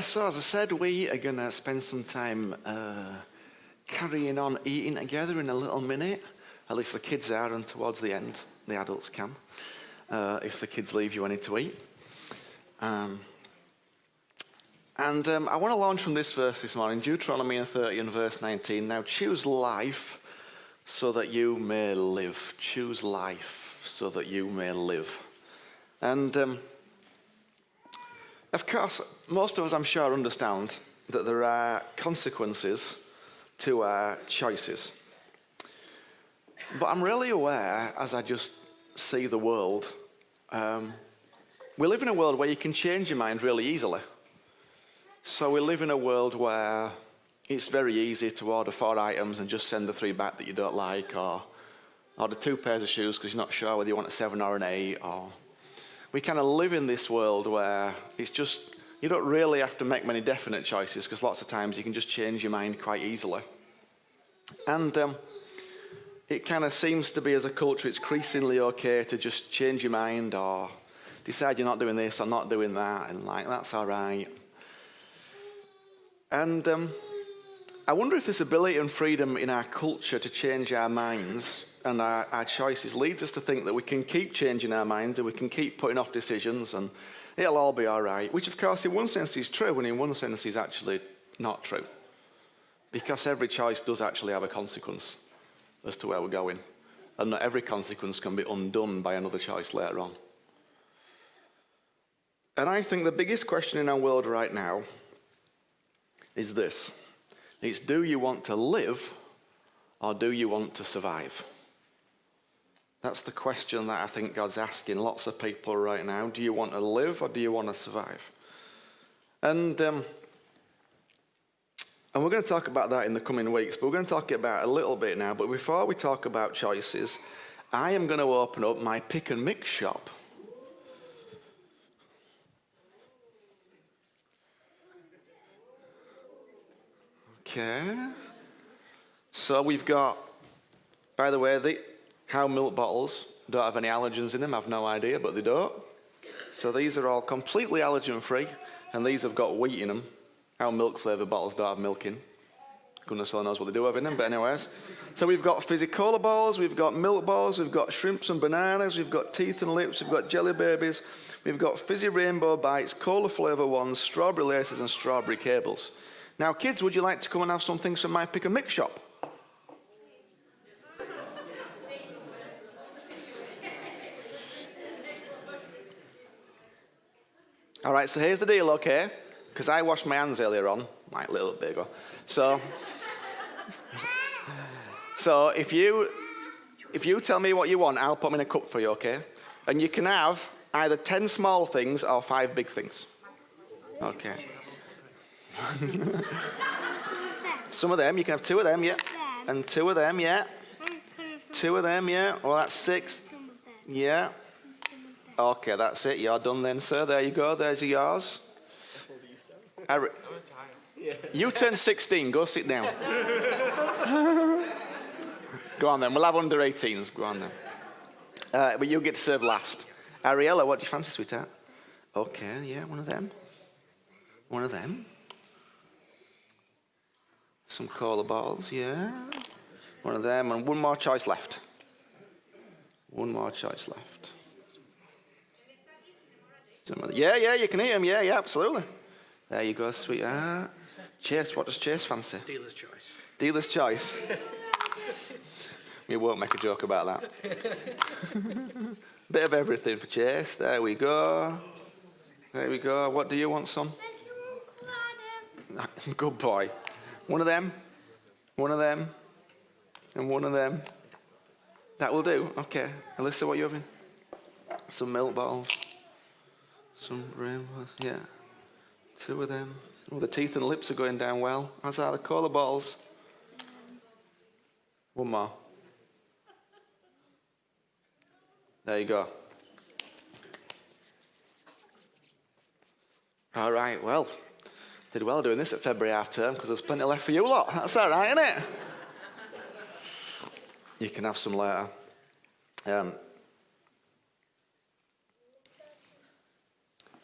So as I said, we are going to spend some time carrying on eating together in a little minute. At least the kids are, and towards the end, the adults can. If the kids leave you any to eat. I want to launch from this verse this morning, Deuteronomy 30 and verse 19. Now choose life so that you may live. Choose life so that you may live. And of course, most of us, I'm sure, understand that there are consequences to our choices. But I'm really aware, as I just see the world, we live in a world where you can change your mind really easily. So we live in a world where it's very easy to order 4 items and just send the 3 back that you don't like, or order 2 pairs of shoes because you're not sure whether you want a 7 or an 8, or we kind of live in this world where it's just, you don't really have to make many definite choices because lots of times you can just change your mind quite easily. And it kind of seems to be, as a culture, it's increasingly okay to just change your mind or decide you're not doing this or not doing that, and like, that's all right. And I wonder if this ability and freedom in our culture to change our minds and our choices leads us to think that we can keep changing our minds and we can keep putting off decisions and it'll all be all right, which of course in one sense is true and in one sense is actually not true. Because every choice does actually have a consequence as to where we're going. And not every consequence can be undone by another choice later on. And I think the biggest question in our world right now is this. It's, do you want to live or do you want to survive? That's the question that I think God's asking lots of people right now. Do you want to live or do you want to survive? And we're going to talk about that in the coming weeks, but we're going to talk about it a little bit now. But before we talk about choices, I am going to open up my pick and mix shop. Okay. So we've got, by the way, how milk bottles don't have any allergens in them. I've no idea, but they don't. So these are all completely allergen-free, and these have got wheat in them. How milk-flavoured bottles don't have milk in. Goodness only knows what they do have in them, but anyways. So we've got fizzy cola balls, we've got milk balls, we've got shrimps and bananas, we've got teeth and lips, we've got jelly babies, we've got fizzy rainbow bites, cola flavour ones, strawberry laces and strawberry cables. Now kids, would you like to come and have some things from my pick and mix shop? All right, so here's the deal, okay? Because I washed my hands earlier on, like a little bit ago. So if you tell me what you want, I'll put them in a cup for you, okay? And you can have either 10 small things or 5 big things. Okay. Some of them, you can have 2 of them, yeah. And 2 of them, yeah. 2 of them, yeah. Well, that's 6. Yeah. Okay, that's it. You're done then, sir. There you go. There's yours. You turn 16. Go sit down. Go on then. We'll have under 18s. Go on then. But you get to serve last. Ariella, what do you fancy, sweetheart? Okay, yeah, one of them. One of them. Some cola bottles, yeah. One of them, and one more choice left. One more choice left. Yeah, you can eat them. Yeah, absolutely. There you go, sweetheart. Chase, what does Chase fancy? Dealer's choice. Dealer's choice. We won't make a joke about that. Bit of everything for Chase. There we go. There we go. What do you want, son? Good boy. One of them, and one of them. That will do. Okay. Alyssa, what are you having? Some milk bottles. Some rainbows. Yeah. 2 of them. Oh, the teeth and lips are going down well. As are the cola bottles. One more. There you go. All right, well, did well doing this at February half term because there's plenty left for you lot. That's all right, isn't it? You can have some later.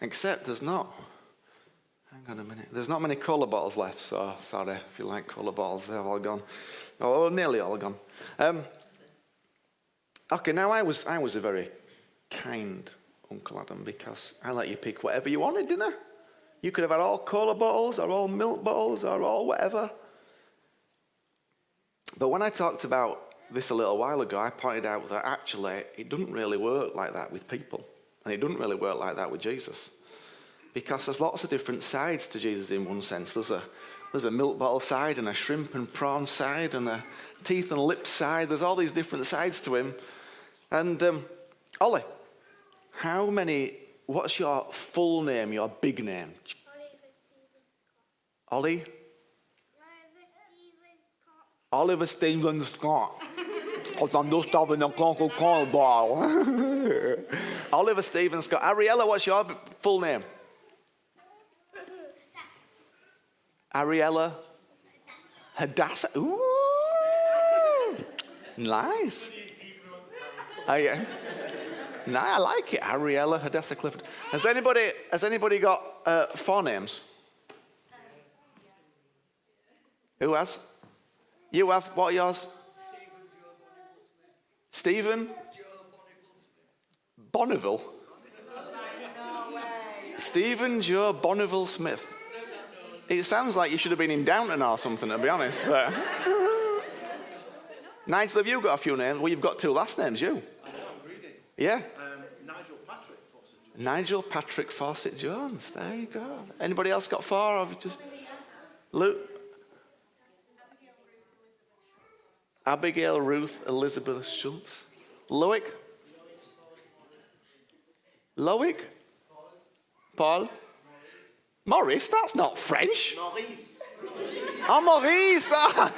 Except there's not. Hang on a minute. There's not many cola bottles left, so sorry if you like cola bottles. They're all gone. Oh, nearly all gone. Okay, now I was a very kind Uncle Adam because I let you pick whatever you wanted, didn't I? You could have had all cola bottles or all milk bottles or all whatever. But when I talked about this a little while ago, I pointed out that actually it doesn't really work like that with people. And it doesn't really work like that with Jesus. Because there's lots of different sides to Jesus in one sense. There's a milk bottle side and a shrimp and prawn side and a teeth and lips side. There's all these different sides to him. And Ollie, what's your full name, your big name? Ollie? Oliver Stephen Scott. Because I'm just having a Coca-Cola bottle. Oliver Stephen Scott. Ariella, what's your full name? Ariella Hadassah. Ooh, nice. Yeah. No, I like it. Ariella Hadassah Clifford. Has anybody got forenames? Who has? You have. What are yours? Stephen? Bonneville? Stephen Joe Bonneville Smith. It sounds like you should have been in Downton or something, to be honest. But Nigel, have you got a few names? Well, you've got two last names, you. I know, I'm reading. Yeah. Nigel Patrick Fawcett Jones. Nigel Patrick Fawcett Jones. There you go. Anybody else got four? Or have you just Luke? Abigail Ruth Elizabeth Schultz. Loic? Loic? Paul? Morris? That's not French. Maurice. Oh, Maurice. Oh,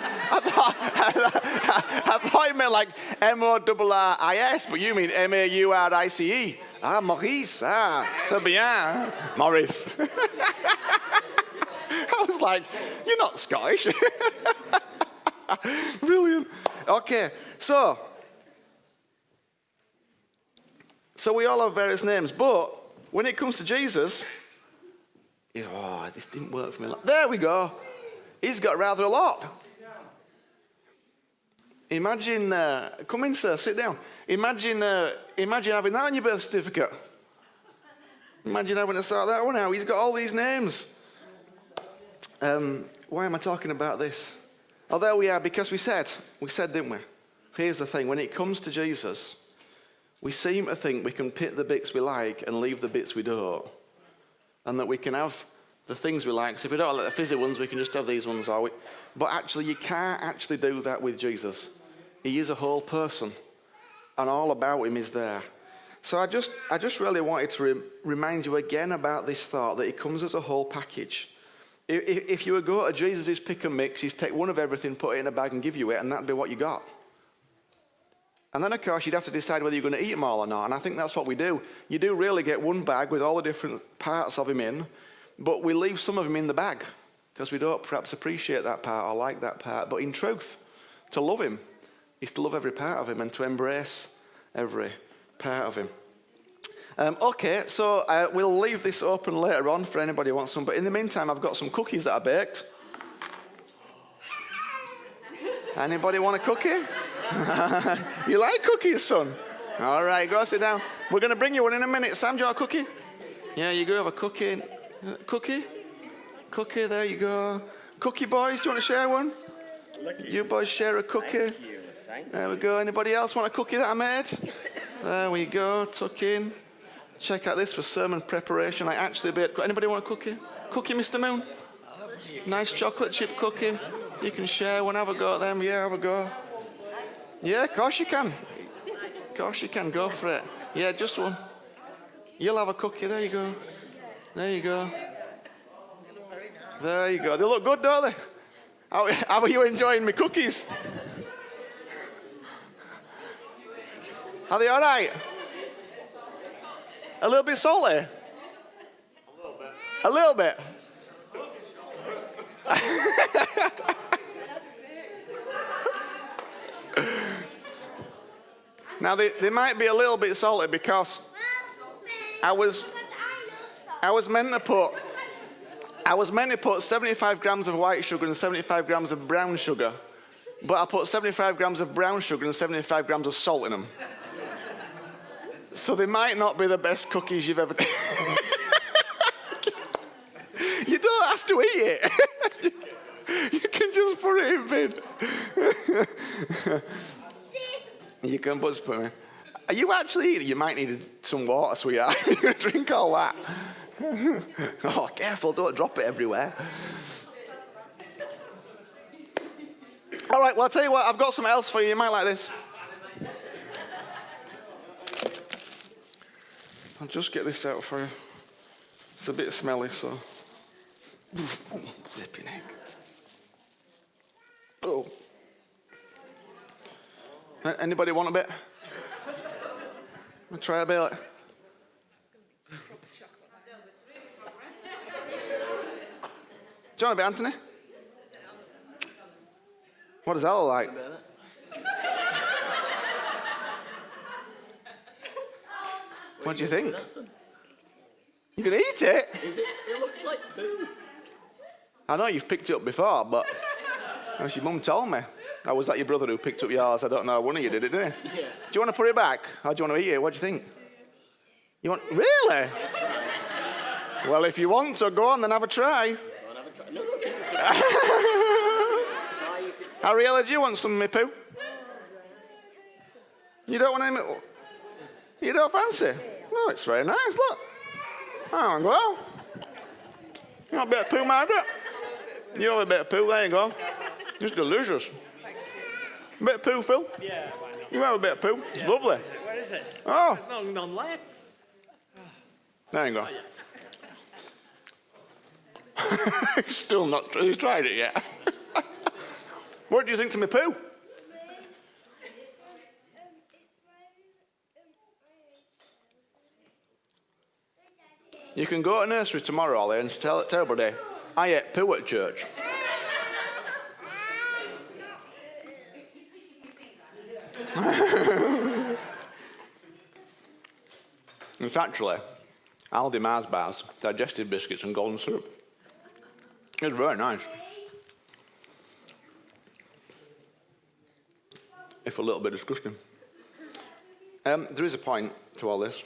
I thought you meant like M-O-R-R-I-S, but you mean M-A-U-R-I-C-E. Ah, Maurice. Ah, très bien. Maurice. I was like, you're not Scottish. Brilliant. Okay, so we all have various names, but when it comes to Jesus, this didn't work for me. There we go. He's got rather a lot. Imagine, come in, sir, sit down. Imagine having that on your birth certificate. Imagine having to start that one out. He's got all these names. Why am I talking about this? Oh, there we are, because we said, didn't we? Here's the thing, when it comes to Jesus, we seem to think we can pick the bits we like and leave the bits we don't. And that we can have the things we like. So if we don't like the fizzy ones, we can just have these ones, are we? But actually, you can't actually do that with Jesus. He is a whole person. And all about him is there. So I just really wanted to remind you again about this thought, that he comes as a whole package. If you would go to Jesus' pick and mix, he'd take one of everything, put it in a bag and give you it, and that'd be what you got. And then, of course, you'd have to decide whether you're going to eat them all or not. And I think that's what we do. You do really get one bag with all the different parts of him in, but we leave some of him in the bag because we don't perhaps appreciate that part or like that part. But in truth, to love him is to love every part of him and to embrace every part of him. Okay, so we'll leave this open later on for anybody who wants some. But in the meantime, I've got some cookies that I baked. Anybody want a cookie? You like cookies, son? All right, go sit down. We're going to bring you one in a minute. Sam, do you want a cookie? Yeah, you go have a cookie. Cookie? Cookie, there you go. Cookie boys, do you want to share one? You boys share a cookie. Thank you. There we go. Anybody else want a cookie that I made? There we go. Tuck in. Check out this for sermon preparation. I actually baked. Anybody want a cookie? Cookie, Mr. Moon? Nice chocolate chip cookie. You can share one. Have a go at them. Yeah, have a go. Yeah, of course you can. Of course you can. Go for it. Yeah, just one. You'll have a cookie. There you go. There you go. There you go. They look good, don't they? How are you enjoying my cookies? Are they all right? A little bit salty? A little bit. Now, they might be a little bit salty because I was meant to put I was meant to put 75 grams of white sugar and 75 grams of brown sugar, but I put 75 grams of brown sugar and 75 grams of salt in them. So they might not be the best cookies you've ever done. You don't have to eat it. You can just put it in bin. You can put it. Are you actually eating? You might need some water, sweetheart. You're going to drink all that. Oh, careful, don't drop it everywhere. All right, well, I'll tell you what, I've got something else for you. You might like this. I'll just get this out for you. It's a bit smelly, so. Oh, flipping heck. Oh. Anybody want a bit? I'll try a bit. Do you want a bit, Anthony? What does that look like? What do you think? You can eat it? Is it? It looks like poo. I know you've picked it up before, but as your mum told me. Or was that your brother who picked up yours? I don't know. One of you did it, didn't you? Yeah. Do you want to put it back? Or do you want to eat it? What do you think? You want... Really? Well, if you want to, go on, then have a try. Go on, have a try. No, keep it. Try it. Ariella, do you want some of my poo? You don't want any... You don't fancy? No, it's very nice, look. Oh, well. You want a bit of poo, Margaret? You want a bit of poo? There you go. It's delicious. A bit of poo, Phil? Yeah, why not? You have a bit of poo? It's lovely. Where is it? Oh, There's none left. there you go. Still not tried it yet. What do you think to my poo? You can go to nursery tomorrow, Ollie, and tell it terrible day. I ate poo at church. It's actually Aldi Mars bars, digestive biscuits and golden syrup. It's very nice. If a little bit disgusting. There is a point to all this,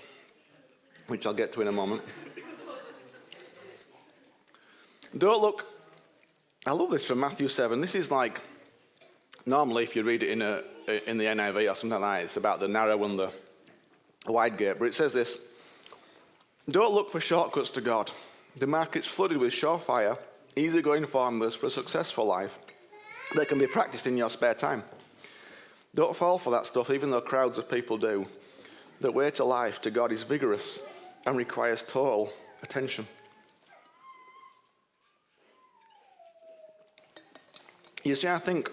which I'll get to in a moment. Don't look. I love this from Matthew 7. This is like, normally if you read it in the NIV or something like that, it's about the narrow and the wide gate. But it says this: don't look for shortcuts to God. The market's flooded with surefire, easygoing formulas for a successful life that can be practiced in your spare time. Don't fall for that stuff, even though crowds of people do. The way to life to God is vigorous and requires total attention. You see, I think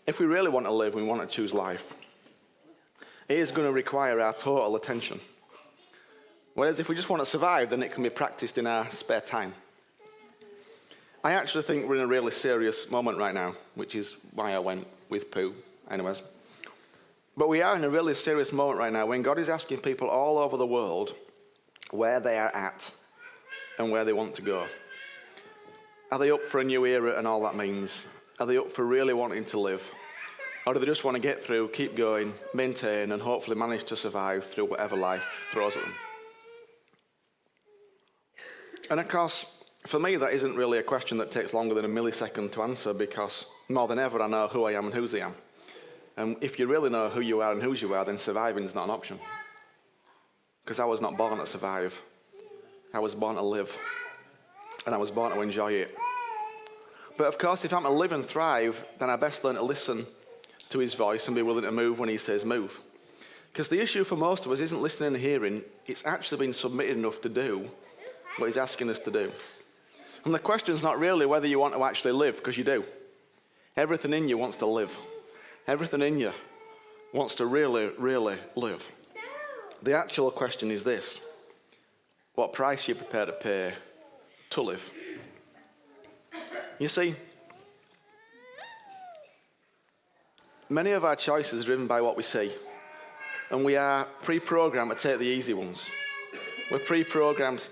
if we really want to live, we want to choose life, it is going to require our total attention. Whereas if we just want to survive, then it can be practiced in our spare time. I actually think we're in a really serious moment right now, which is why I went with poo, anyways. But we are in a really serious moment right now when God is asking people all over the world where they are at and where they want to go. Are they up for a new era and all that means? Are they up for really wanting to live? Or do they just want to get through, keep going, maintain, and hopefully manage to survive through whatever life throws at them? And of course, for me, that isn't really a question that takes longer than a millisecond to answer, because more than ever, I know who I am and whose I am. And if you really know who you are and whose you are, then surviving is not an option. Because I was not born to survive. I was born to live. And I was born to enjoy it. But of course, if I'm to live and thrive, then I best learn to listen to his voice and be willing to move when he says move. Because the issue for most of us isn't listening and hearing, it's actually being submitted enough to do what he's asking us to do. And the question's not really whether you want to actually live, because you do. Everything in you wants to live. Everything in you wants to really, really live. The actual question is this: what price are you prepared to pay to live? You see, many of our choices are driven by what we see. And we are pre-programmed to take the easy ones. We're pre-programmed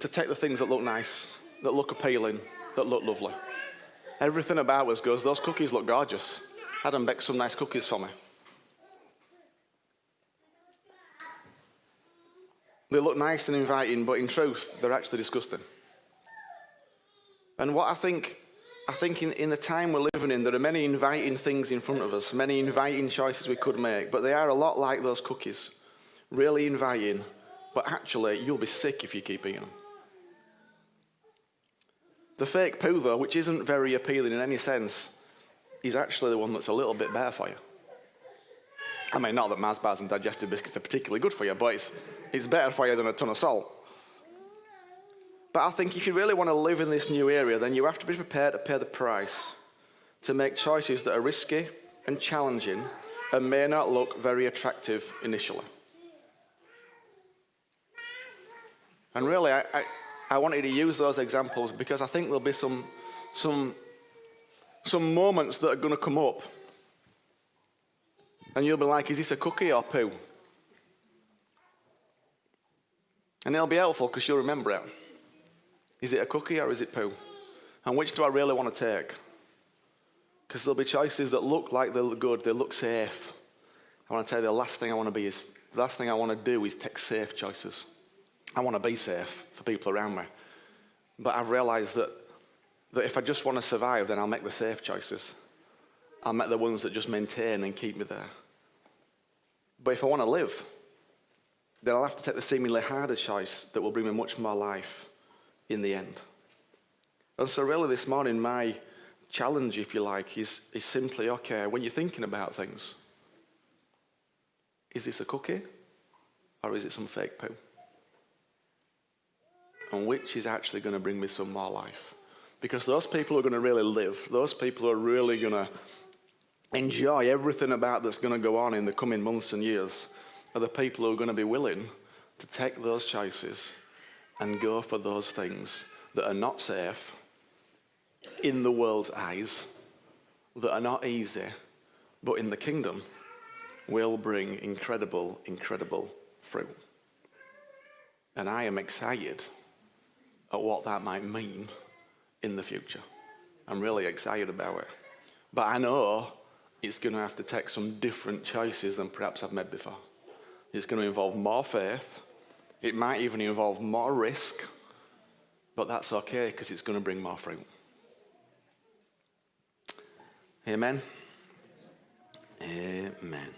to take the things that look nice, that look appealing, that look lovely. Everything about us goes, those cookies look gorgeous. Adam baked some nice cookies for me. They look nice and inviting, but in truth, they're actually disgusting. And what I think in the time we're living in, there are many inviting things in front of us, many inviting choices we could make, but they are a lot like those cookies. Really inviting, but actually, you'll be sick if you keep eating them. The fake poo, though, which isn't very appealing in any sense, is actually the one that's a little bit better for you. I mean, not that Mars bars and digestive biscuits are particularly good for you, but it's better for you than a ton of salt. But I think if you really want to live in this new area, then you have to be prepared to pay the price to make choices that are risky and challenging and may not look very attractive initially. And really, I wanted to use those examples because I think there'll be some moments that are going to come up. And you'll be like, is this a cookie or poo? And it'll be helpful because you'll remember it. Is it a cookie or is it poo? And which do I really want to take? Because there'll be choices that look like they look good, they look safe. I want to tell you the last thing I want to do is take safe choices. I want to be safe for people around me. But I've realized that if I just want to survive, then I'll make the safe choices. I'll make the ones that just maintain and keep me there. But if I want to live, then I'll have to take the seemingly harder choice that will bring me much more life in the end. And so really this morning, my challenge, if you like, is simply, okay, when you're thinking about things, is this a cookie or is it some fake poo? And which is actually going to bring me some more life? Because those people who are going to really live, those people who are really going to enjoy everything about that's going to go on in the coming months and years are the people who are going to be willing to take those choices and go for those things that are not safe in the world's eyes, that are not easy, but in the kingdom will bring incredible, incredible fruit. And I am excited at what that might mean in the future. I'm really excited about it. But I know it's going to have to take some different choices than perhaps I've made before. It's going to involve more faith. It might even involve more risk. But that's okay because it's going to bring more fruit. Amen? Amen.